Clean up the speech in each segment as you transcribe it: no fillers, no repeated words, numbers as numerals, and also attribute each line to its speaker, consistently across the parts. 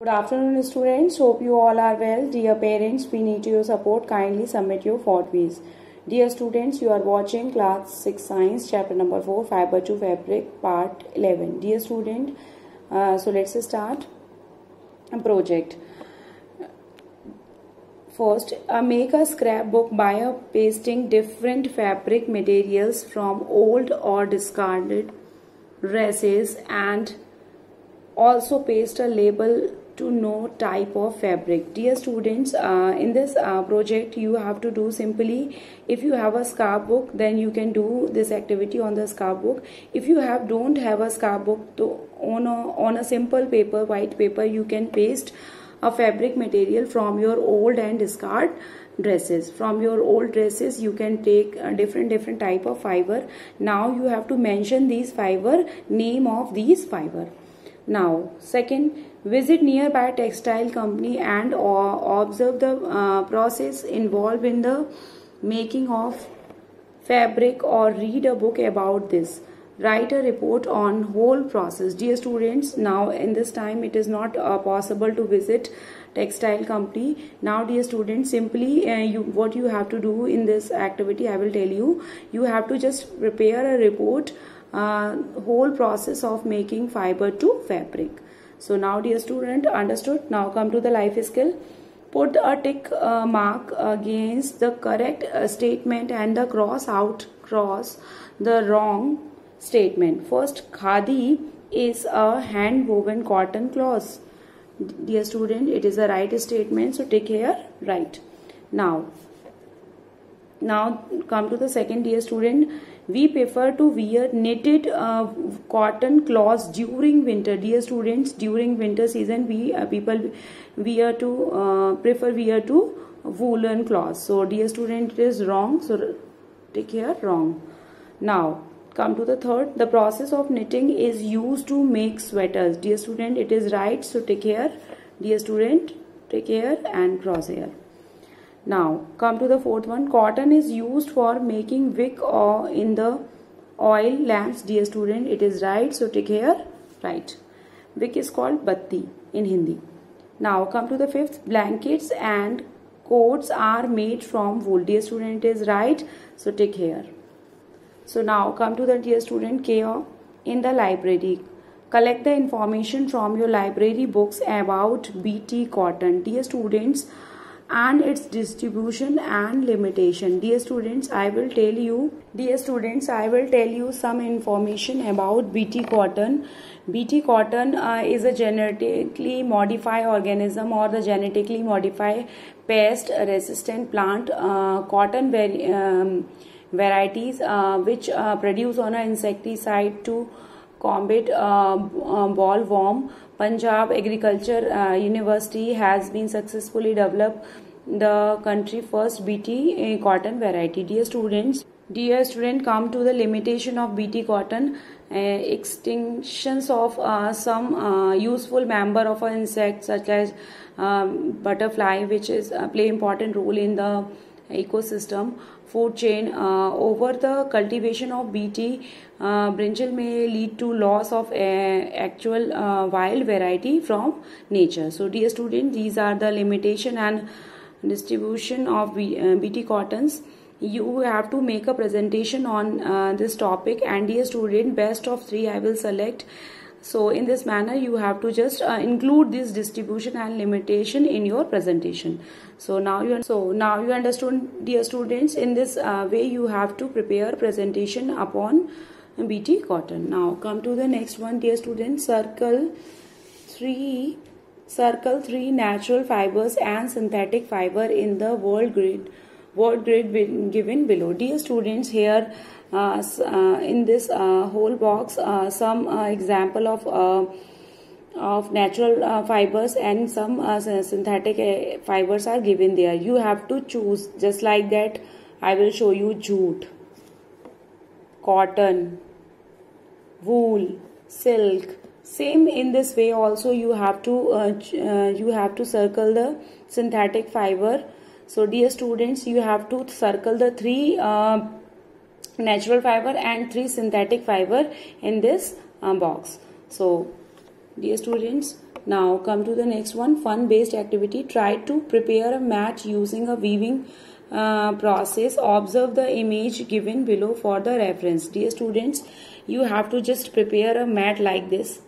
Speaker 1: Good afternoon, students. Hope you all are well. Dear parents, we need your support. Kindly submit your photos. Dear students, you are watching class 6 science chapter number 4 fiber to fabric part 11. Dear student, so let's start a project. First, make a scrapbook by pasting different fabric materials from old or discarded dresses, and also paste a label to know type of fabric. Dear students, in this project you have to do simply, if you have a scrapbook then you can do this activity on the scrapbook. If you don't have a scrapbook, so on a simple paper, white paper, you can paste a fabric material from your old and discard dresses. From your old dresses you can take a different type of fiber. Now you have to mention these fiber, name of these fiber. Now second, visit nearby textile company and observe the process involved in the making of fabric, or read a book about this. Write a report on whole process. Dear students, now in this time it is not possible to visit textile company. Now dear students, simply what you have to do in this activity I will tell you. You have to just prepare a report, whole process of making fiber to fabric. So now dear student, understood? Now come to the life skill. Put a tick mark against the correct statement and the cross the wrong statement. First, khadi is a hand woven cotton cloth. Dear student, it is a right statement, so take here right. Now come to the second. Dear student, we prefer to wear knitted cotton cloths during winter. Dear students, during winter season people prefer wear to woolen cloths. So dear student, it is wrong, so take here wrong. Now come to the third. The process of knitting is used to make sweaters. Dear student, it is right, so take here. Dear student, take here and cross here. Now come to the fourth one. Cotton is used for making wick or in the oil lamps. Dear student, it is right, so take here right. Wick is called batti in Hindi. Now come to the fifth. Blankets and coats are made from wool. Dear student, it is right, so take here. So now come to the dear student care in the library. Collect the information from your library books about BT cotton. Dear students, and its distribution and limitation. Dear students, I will tell you some information about BT cotton. BT cotton is a genetically modified organism, or the genetically modified pest resistant plant. Cotton varieties which produce on an insecticide to combat bollworm. Punjab Agriculture University has been successfully developed the country first BT cotton variety. Dear student, come to the limitation of BT cotton. Extinctions of some useful member of an insect such as butterfly, which is play important role in the ecosystem food chain. Over the cultivation of BT brinjal may lead to loss of actual wild variety from nature. So dear student, these are the limitation and distribution of BT cottons. You have to make a presentation on this topic, and dear student, best of 3 I will select. So in this manner you have to just include this distribution and limitation in your presentation. So now you understood, dear students. In this way you have to prepare presentation upon BT cotton. Now come to the next one, dear students. Circle 3 natural fibers and synthetic fiber in the world grid given below. Dear students, here in this whole box some example of natural fibers and some synthetic fibers are given there. You have to choose just like that. I will show you jute, cotton, wool, silk. Same in this way also you have to circle the synthetic fiber. So dear students, you have to circle the 3 natural fiber and 3 synthetic fiber in this box. So dear students, Now come to the next one, fun based activity. Try to prepare a mat using a weaving process. Observe the image given below for the reference. Dear students, you have to just prepare a mat like this.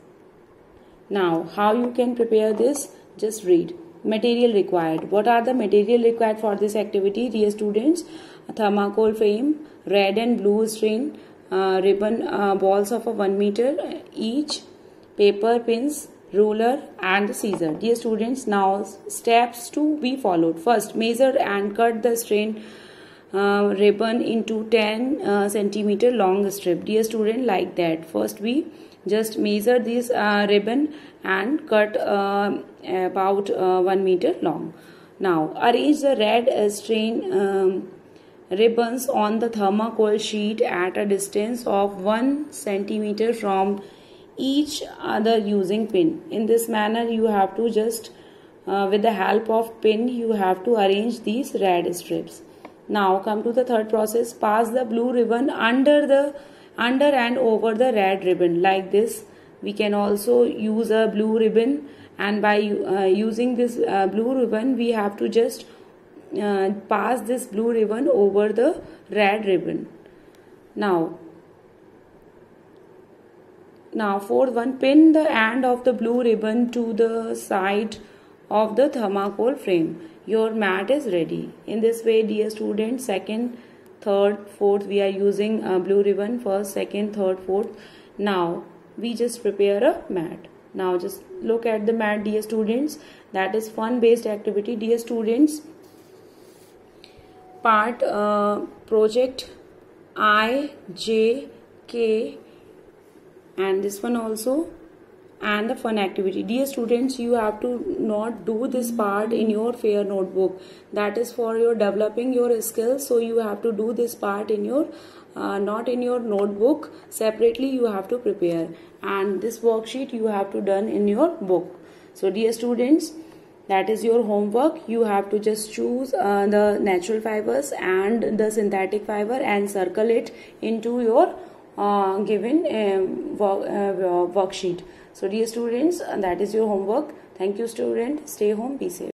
Speaker 1: Now how you can prepare this? Just read. Material required. What are the material required for this activity? Dear students, a thermocol frame, red and blue string, ribbon balls of a 1 meter each, paper, pins, ruler and scissor. Dear students, now steps to be followed. First, measure and cut the strain ribbon into 10 centimeter long strip. Dear student, like that. First we just measure this ribbon and cut about 1 meter long. Now arrange the red strain ribbons on the thermocol sheet at a distance of 1 centimeter from each other using pin. In this manner you have to just with the help of pin you have to arrange these red strips. Now come to the third process. Pass the blue ribbon under and over the red ribbon like this. We can also use a blue ribbon, and by using this blue ribbon we have to just pass this blue ribbon over the red ribbon. Now fourth one, pin the end of the blue ribbon to the side of the thermocol frame. Your mat is ready. In this way, dear students, second, third, fourth, we are using a blue ribbon. First, second, third, fourth. Now we just prepare a mat. Now just look at the mat, dear students. That is fun based activity. Dear students, part project I, J, K, and this one also, and the fun activity. Dear students, you have to not do this part in your fair notebook. That is for your developing your skills. So you have to do this part in your not in your notebook. Separately you have to prepare, and this worksheet you have to done in your book. So dear students, that is your homework. You have to just choose the natural fibers and the synthetic fiber and circle it into your given worksheet. So dear students, that is your homework. Thank you student. Stay home. Be safe.